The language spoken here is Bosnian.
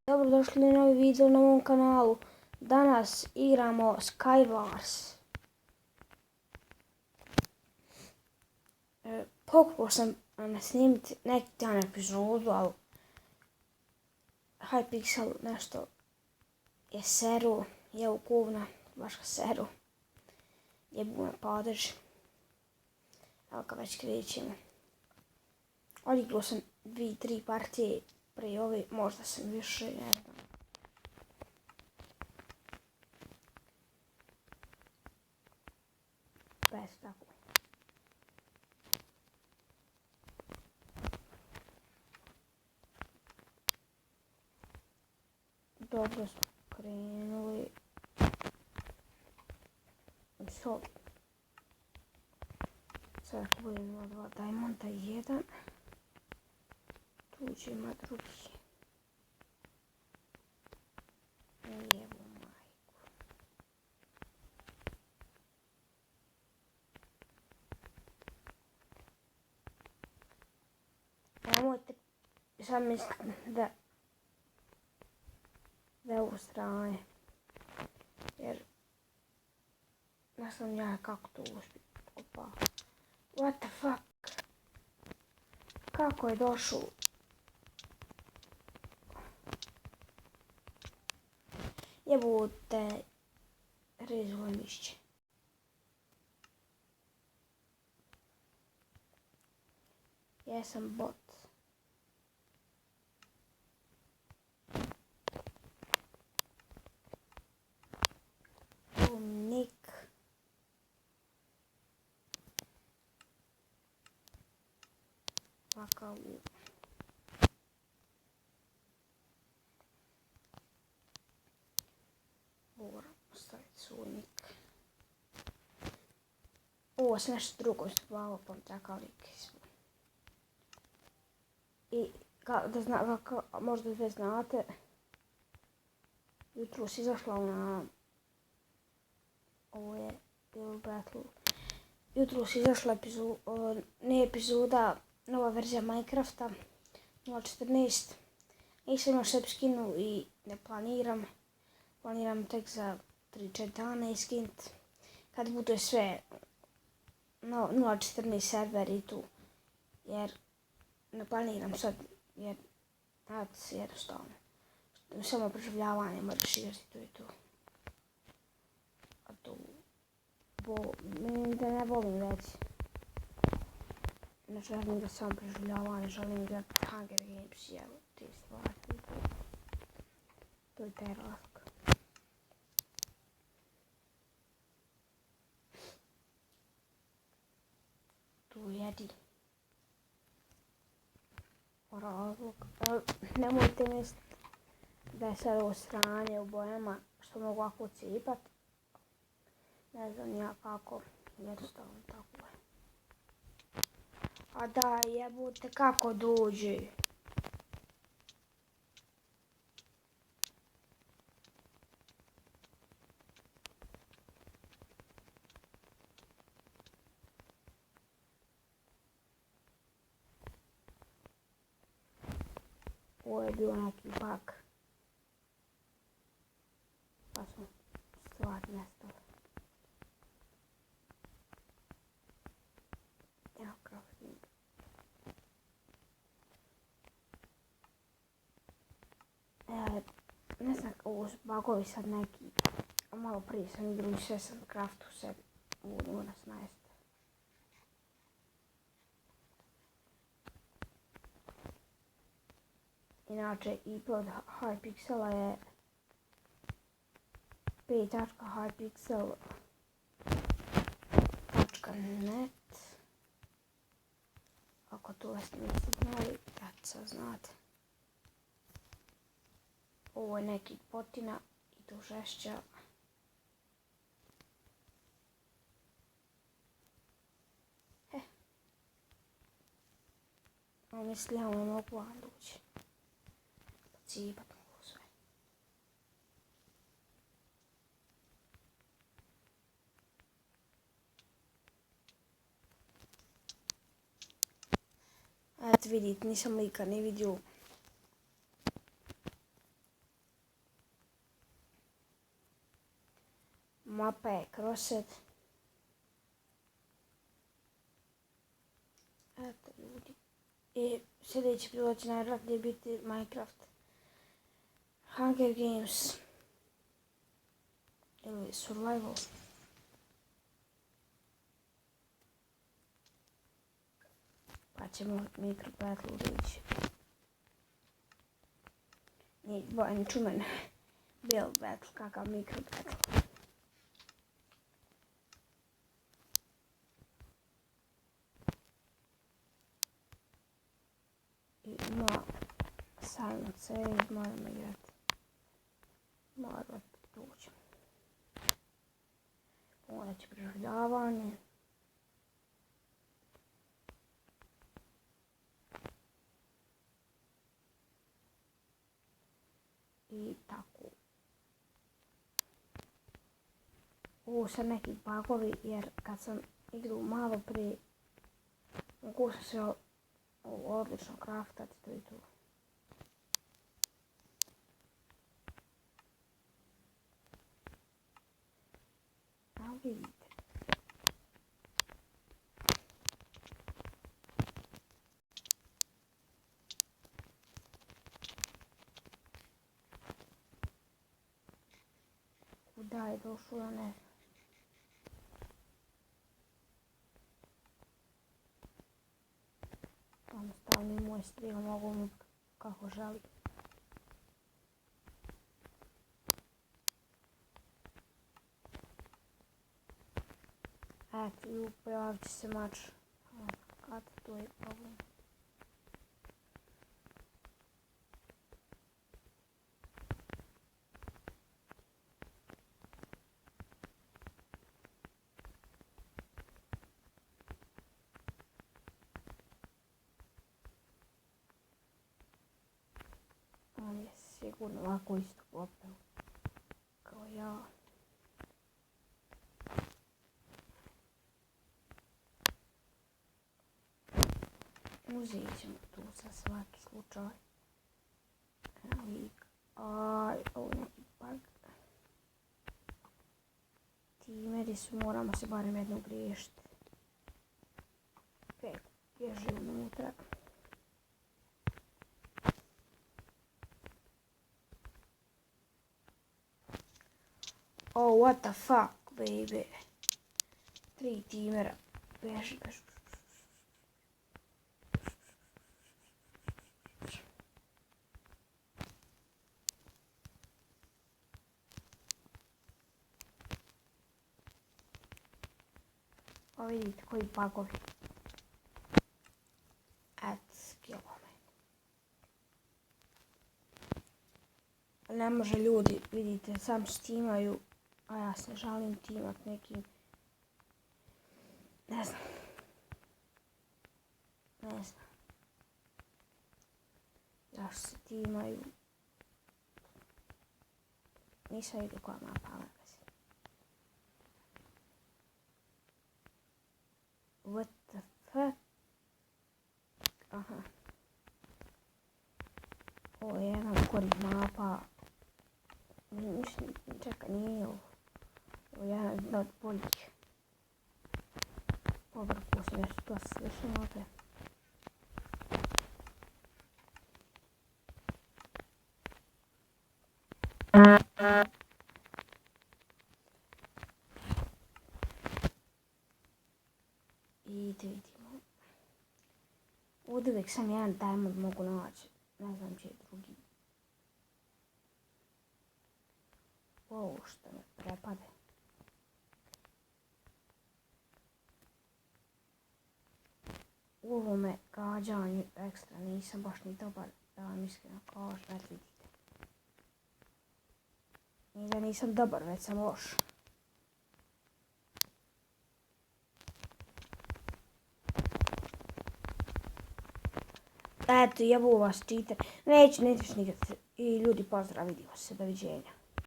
Dobrodošli na novi video na mom kanalu. Danas igramo Skywars. Pokušao sam snimiti neki dan epizodu, ali Hypixel nešto je seru, je u govna, baš ga seru. Jebu me padež. Evo ga već krećemo. Odigrao sam 2-3 partije prije ove, možda sam više, ne znam. Bez tako. Dobro smo krenuli. Sad ako budem 0-2 Diamonda 1. Tuđi ima drugi. Jebu majku. Nemojte sad misliti da je u strane. Jer ne znam ja kako to uspio. Opa. What the fuck? Kako je došao? Jebote, rezuje mišće. Jesam bot. Nik. Ovakav. Moram staviti svoj nik. Ovo se nešto drugo ispavao, pa takav nik izvoj. I možda sve znate, jutro si izašla na... Ovo je Build Battle. Jutro si izašla epizoda, nova verzija Minecrafta 0.14. Nisam još sve skinu i ne planiram. Planiram tek za 3-4 dana iskinut. Kad bude sve 0.14 server i tu. Jer ne planiram sad, jer jednostavno. Samo preživljavanje moraš igrati tu i tu. A tu... da ne volim reći. Ne želim da samo preživljavanje, želim igrati Hunger Games i evo ti stvari. To je taj razlog. Tu jedi. Razlog. Nemojte misliti da je sad ovo sranje u bojama što mogu ovako cipat. Ne znam ja kako, jednostavno tako je. A da, jebote, kako dođe? Ovo je bio neki bug. Pa smo stvar nestali. Evo crafting. Ne znam, ovo su bugovi sad neki. Malo prije sam igrao i sve sam craftu sebi u 0.16. Inače, IP od Hypixela je p.hypixel.net. Ako to vas niste znali, ja sad znate. Ovo je neki potina i tu žešća. Mislim, ja mogu vam doći. Cipat mogu sve. Eto vidite, nisam lika ni vidio. Mapa je Crosset. Eto ljudi. I sljedeći prilog će najvjerojatnije biti Minecraft, Hunger Games ili Survival. Pa ćemo Micro Battle ući. Nije bojan čumen Build Battle, kakav Micro Battle. Ima Silent Save, moramo igrati. Moramo doći. Morat će preživljavanje. I tako. Ovo su neki bugovi jer kad sam igrao malo prije mogu sam se odlično kraftati to i to. A vidite. Kuda je došlo, ja ne znam. Jednostavno moj stream mogu mu kako želim. Eto, i pojavit će se mač. Kad to je problem. On je sigurno ovako isto popeo kao ja. Uzet ćemo tu za svaki slučaj. Evo vidi. Aj, ovo je neki bug. Timeri su, moramo se barem jednom griješiti. Pek, bježi unutra. Oh, what the fuck, baby. 3 timera. Beži, beži. O, vidite koji bugovi. Skillove. Ne može ljudi, vidite, sam stimaju, a ja se žalim timat nekim. Ne znam. Zašto se timaju. Nisam vidio koja mapa, ali what the fuck? Aha. Ovo je jedan od gorih mapa. Čekaj, nije ovo. Ovo je jedan od boljih. Povrhu sam još to slišao ovdje. I da vidimo. Ovdje uvijek sam jedan diamond mogu naći. Ne znam će je drugi. Ovo što me prepade. U ovome gađanju ekstra nisam baš ni dobar, da vam iskreno kažem, već vidite. Nije da nisam dobar, već sam loš. Eto, jebu vas cheater. Neću nikad. I ljudi, pozdrav, vidimo se, doviđenja.